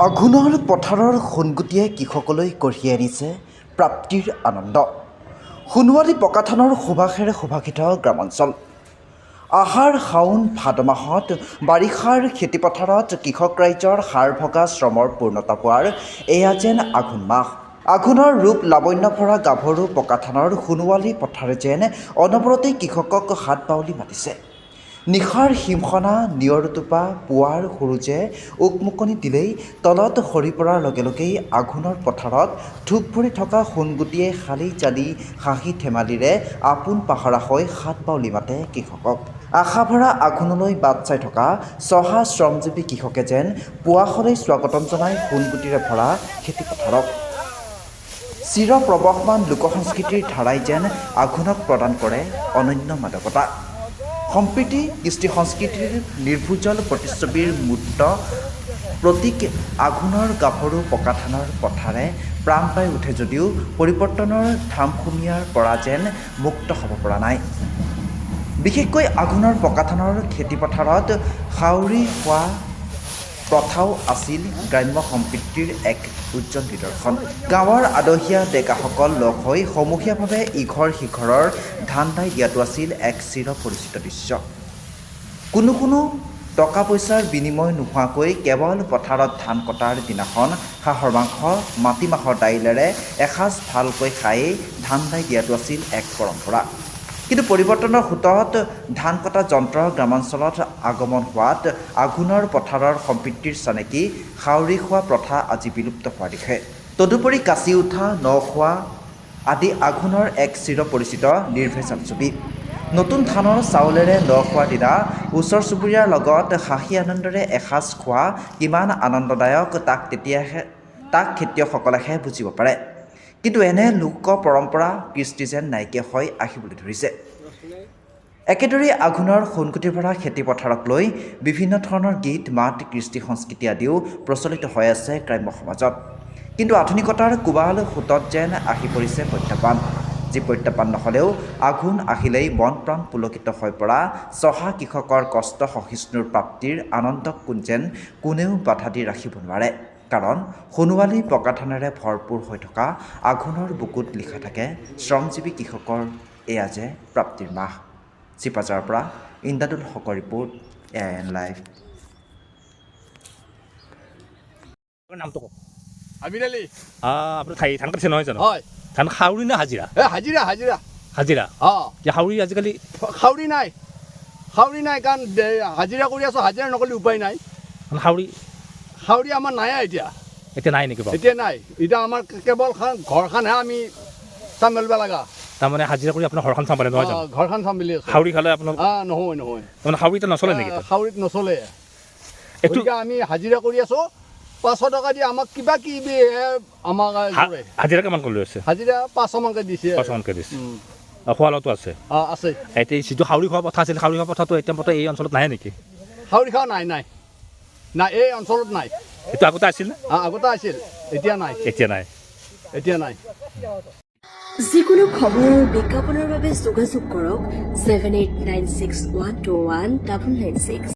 আঘোণৰ পথাৰৰ সোণগুটিয়ে কৃষকলৈ কঢ়িয়াই আনিছে প্ৰাপ্তিৰ আনন্দ। সোণোৱালী পকাধানৰ সুবাসেৰে সুভাষিত গ্ৰামাঞ্চল। আহাৰ শাওণ ভাদ মাহত বাৰিষাৰ খেতিপথাৰত কৃষক ৰাইজৰ হাৰ ভগা শ্ৰমৰ পূৰ্ণতা পোৱাৰ এয়া যেন আঘোণ মাহ। আঘোণৰ ৰূপ লাৱণ্য ভৰা গাভৰু পকাধানৰ সোণোৱালী পথাৰে যেন অনবৰতেই কৃষকক হাত বাউলি মাতিছে। নিশাৰ হিমসনা নিয়ৰটোপা পুৱাৰ সূৰুজে উকমুকনি দিলেই তলত সৰি পৰাৰ লগে লগেই আঘোণৰ পথাৰত ধূপ ভৰি থকা সোণগুটিয়ে শালি জালি হাঁহি ধেমালিৰে আপোন পাহৰা হৈ হাত বাউলি মাতে কৃষকক। আশা ভৰা আঘোণলৈ বাট চাই থকা চহা শ্ৰমজীৱী কৃষকে যেন পুৱা হ'লেই স্বাগতম জনাই সোণগুটিৰে ভৰা খেতিপথাৰক। চিৰপ্ৰবহমান লোকসংস্কৃতিৰ ধাৰাই যেন আঘোণক প্ৰদান কৰে অনন্য মাদকতা। সম্প্ৰীতি কৃষ্টি সংস্কৃতিৰ নিৰ্ভুজল প্ৰতিচ্ছবিৰ মূৰ্ত প্ৰতীক আঘোণৰ গাভৰু পকাধানৰ পথাৰে প্ৰাণ পাই উঠে যদিও পৰিৱৰ্তনৰ ধামখুমীয়াৰ পৰা যেন মুক্ত হ'ব পৰা নাই। বিশেষকৈ আঘোণৰ পকাধানৰ খেতিপথাৰত হাউৰি খোৱা প্ৰথাও আছিল গ্ৰাম্য সম্প্ৰীতিৰ এক উজ্জ্বল নিদৰ্শন। গাঁৱৰ আদহীয়া ডেকাসকল লগ হৈ সমূহীয়াভাৱে ইঘৰ সিঘৰৰ ধান দাই দিয়াটো আছিল এক চিৰ পৰিচিত দৃশ্য। কোনো টকা পইচাৰ বিনিময় নোহোৱাকৈ কেৱল পথাৰত ধান কটাৰ দিনাখন হাঁহৰ মাংস মাটিমাহৰ দাইলেৰে এসাঁজ ভালকৈ খায়েই ধান দাই দিয়াটো আছিল এক পৰম্পৰা। কিন্তু পৰিৱৰ্তনৰ সোঁতত ধান কটা যন্ত্ৰৰ গ্ৰামাঞ্চলত আগমন হোৱাত আঘোণৰ পথাৰৰ সম্প্ৰীতিৰ চানেকি হাউৰি খোৱা প্ৰথা আজি বিলুপ্ত হোৱাৰ দিশে। তদুপৰি কাচি উঠা ন খোৱা আদি আঘোণৰ এক চিৰ পৰিচিত নিৰ্ভেজাল ছবি। নতুন ধানৰ চাউলেৰে ন খোৱাৰ দিনা ওচৰ চুবুৰীয়াৰ লগত হাঁহি আনন্দৰে এসাঁজ খোৱা কিমান আনন্দদায়ক তাক খেতিয়কসকলেহে বুজিব পাৰে। কিন্তু এনে লোক পৰম্পৰা কৃষ্টি যেন নাইকিয়া হৈ আহিবলৈ ধৰিছে। একেদৰেই আঘোণৰ সোণগুটি ভৰা খেতিপথাৰক লৈ বিভিন্ন ধৰণৰ গীত মাত কৃষ্টি সংস্কৃতি আদিও প্ৰচলিত হৈ আছে গ্ৰাম্য সমাজত। কিন্তু আধুনিকতাৰ কোবাল সোঁতত যেন আহি পৰিছে প্ৰত্যাহ্বান। যি প্ৰত্যাহ্বান নহ'লেও আঘোণ আহিলেই মন প্ৰাণ পুলকিত হৈ পৰা চহা কৃষকৰ কষ্ট সহিষ্ণুৰ প্ৰাপ্তিৰ আনন্দক যেন কোনেও বাধা দি ৰাখিব নোৱাৰে। কাৰণ সোণোৱালী পকাধানেৰে ভৰপূৰ হৈ থকা আঘোণৰ বুকুত লিখা থাকে শ্ৰমজীৱী কৃষকৰ এয়া যে প্ৰাপ্তিৰ মাহ। চিপাঝাৰৰ পৰা ইন্দাদুল হকৰ ৰিপৰ্ট, AIN লাইভ। নামটো কওক। আমিৰ আলী। আপুনি ধান কাটিছে নহয় জানো? হয়। ধান খাউৰি না হাজিৰা? হাজিৰা। হাজিৰা? অঁ। হাউৰি আজিকালি খাউৰি নাই কাৰণ হাজিৰা কৰি আছোঁ, হাজিৰা নকৰিলে উপায় নাই। খাউৰি আমাৰ নাই এতিয়া নাই নেকি বাৰু? এতিয়া নাই। এতিয়া আমাৰ কেৱল ঘৰখনহে আমি চম্ভালিব লগা। তাৰমানে হাজিৰা কৰি আপোনাৰ ঘৰখন চম্ভালে নহয় জানো? ঘৰখন চম্ভালি আছোঁ। হাউৰি খালে আপোনাৰ নহয়। তাৰমানে হাউৰি এতিয়া নচলে নেকি? খাউৰিত নচলে। এইটো আমি হাজিৰা কৰি আছোঁ, 500 টকা দি আমাক কিবা কিবি আমাক হাজিৰা কিমান কৰি লৈ আছে? হাজিৰা 500 মানকৈ দিছে। 500 মানকৈ দিছে। খোৱা লোৱাটো আছে? আছে। এতিয়া যিটো হাউৰি খোৱা কথা আছিল, হাউৰি খোৱা কথাটো এতিয়া এই অঞ্চলত নাই নেকি? হাউৰি খোৱা নাই, এই অঞ্চলত নাই। এইটো আগতে আছিল নে? আগতে আছিল, এতিয়া নাই। এতিয়া নাই। যিকোনো খবৰ বিজ্ঞাপনৰ বাবে যোগাযোগ কৰক 7896121996।